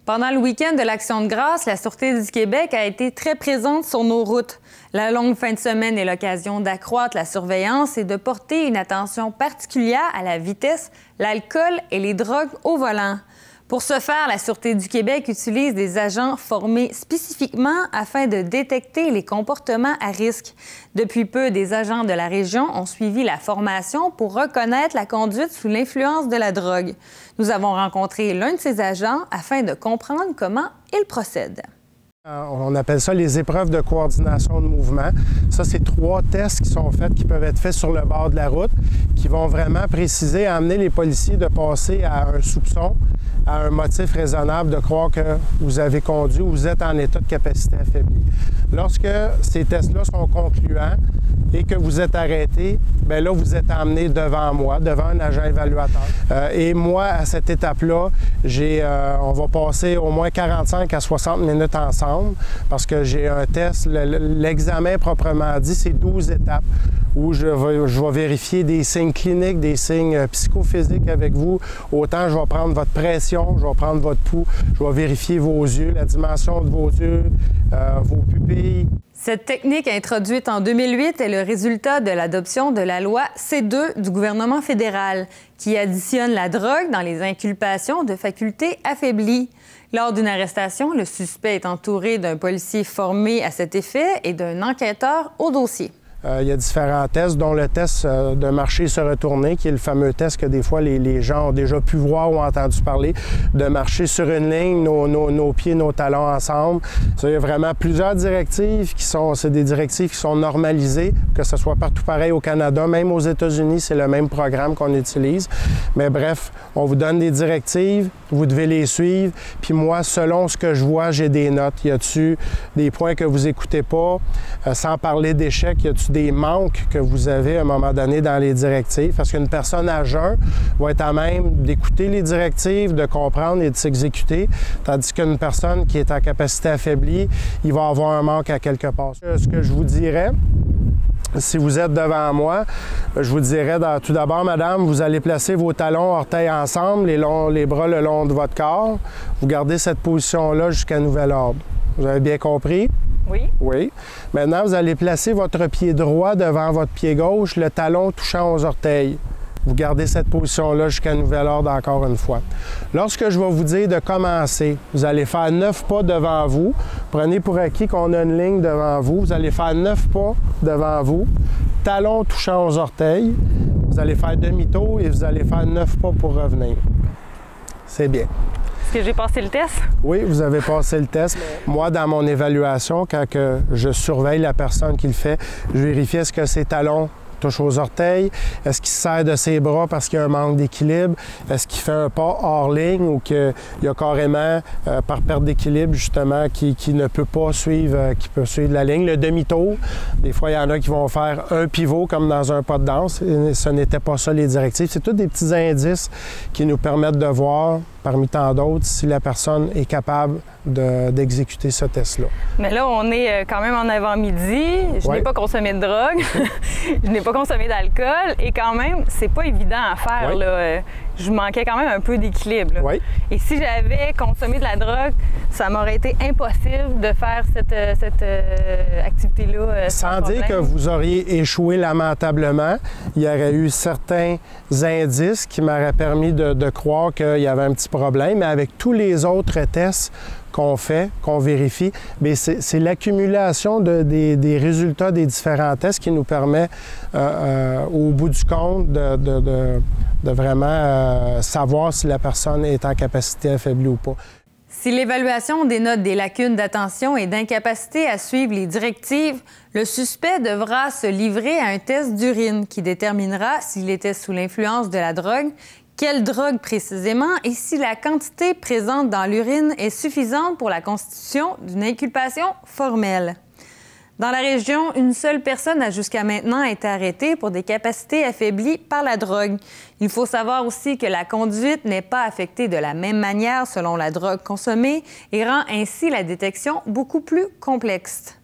Pendant le week-end de l'Action de grâce, la Sûreté du Québec a été très présente sur nos routes. La longue fin de semaine est l'occasion d'accroître la surveillance et de porter une attention particulière à la vitesse, l'alcool et les drogues au volant. Pour ce faire, la Sûreté du Québec utilise des agents formés spécifiquement afin de détecter les comportements à risque. Depuis peu, des agents de la région ont suivi la formation pour reconnaître la conduite sous l'influence de la drogue. Nous avons rencontré l'un de ces agents afin de comprendre comment il procède. On appelle ça les épreuves de coordination de mouvement. Ça, c'est 3 tests qui sont faits, qui peuvent être faits sur le bord de la route, qui vont vraiment préciser, amener les policiers de passer à un soupçon, à un motif raisonnable de croire que vous avez conduit ou vous êtes en état de capacité affaiblie. Lorsque ces tests-là sont concluants et que vous êtes arrêté, bien là, vous êtes emmené devant moi, devant un agent évaluateur. Et moi, à cette étape-là, on va passer au moins 45 à 60 minutes ensemble parce que j'ai un test. L'examen proprement dit, c'est 12 étapes où je vais vérifier des signes cliniques, des signes psychophysiques avec vous. Autant je vais prendre votre pression, je vais prendre votre pouls, je vais vérifier vos yeux, la dimension de vos yeux, vos pupilles. Cette technique introduite en 2008 est le résultat de l'adoption de la loi C2 du gouvernement fédéral, qui additionne la drogue dans les inculpations de facultés affaiblies. Lors d'une arrestation, le suspect est entouré d'un policier formé à cet effet et d'un enquêteur au dossier. Il y a différents tests, dont le test de marcher se retourner, qui est le fameux test que des fois les gens ont déjà pu voir ou entendu parler, de marcher sur une ligne, nos pieds, nos talons ensemble. Ça, il y a vraiment plusieurs directives c'est des directives qui sont normalisées, que ce soit partout pareil au Canada, même aux États-Unis, c'est le même programme qu'on utilise. Mais bref, on vous donne des directives, vous devez les suivre, puis moi, selon ce que je vois, j'ai des notes. Y a-t-il des points que vous écoutez pas, sans parler d'échecs, y a-t-il des manques que vous avez à un moment donné dans les directives, parce qu'une personne à jeun va être à même d'écouter les directives, de comprendre et de s'exécuter, tandis qu'une personne qui est en capacité affaiblie, il va avoir un manque à quelque part. Ce que je vous dirais, si vous êtes devant moi, je vous dirais tout d'abord, madame, vous allez placer vos talons orteils ensemble, les bras le long de votre corps. Vous gardez cette position-là jusqu'à nouvel ordre. Vous avez bien compris? Oui. Oui. Maintenant, vous allez placer votre pied droit devant votre pied gauche, le talon touchant aux orteils. Vous gardez cette position-là jusqu'à nouvel ordre encore une fois. Lorsque je vais vous dire de commencer, vous allez faire 9 pas devant vous. Prenez pour acquis qu'on a une ligne devant vous. Vous allez faire 9 pas devant vous, talon touchant aux orteils. Vous allez faire demi-tour et vous allez faire 9 pas pour revenir. C'est bien. Est-ce que j'ai passé le test? Oui, vous avez passé le test. Moi, dans mon évaluation, quand je surveille la personne qui le fait, je vérifie est-ce que ses talons touchent aux orteils, est-ce qu'il se sert de ses bras parce qu'il y a un manque d'équilibre, est-ce qu'il fait un pas hors ligne ou qu'il y a carrément, par perte d'équilibre, justement, qui ne peut pas suivre, qui peut suivre la ligne. Le demi-tour, des fois, il y en a qui vont faire un pivot comme dans un pas de danse. Et ce n'était pas ça les directives. C'est tous des petits indices qui nous permettent de voir, parmi tant d'autres, si la personne est capable d'exécuter ce test-là. Mais là, on est quand même en avant-midi. Je n'ai pas consommé de drogue. Je n'ai pas consommé d'alcool. Et quand même, c'est pas évident à faire. Oui. Là. Je manquais quand même un peu d'équilibre. Oui. Et si j'avais consommé de la drogue, ça m'aurait été impossible de faire cette activité-là sans dire que vous auriez échoué lamentablement. Il y aurait eu certains indices qui m'auraient permis de croire qu'il y avait un petit problème. Mais avec tous les autres tests qu'on fait, qu'on vérifie, bien, c'est l'accumulation des résultats des différents tests qui nous permet, au bout du compte, de vraiment savoir si la personne est en capacité affaiblie ou pas. Si l'évaluation dénote des lacunes d'attention et d'incapacité à suivre les directives, le suspect devra se livrer à un test d'urine qui déterminera s'il était sous l'influence de la drogue, quelle drogue précisément et si la quantité présente dans l'urine est suffisante pour la constitution d'une inculpation formelle. Dans la région, une seule personne a jusqu'à maintenant été arrêtée pour des capacités affaiblies par la drogue. Il faut savoir aussi que la conduite n'est pas affectée de la même manière selon la drogue consommée et rend ainsi la détection beaucoup plus complexe.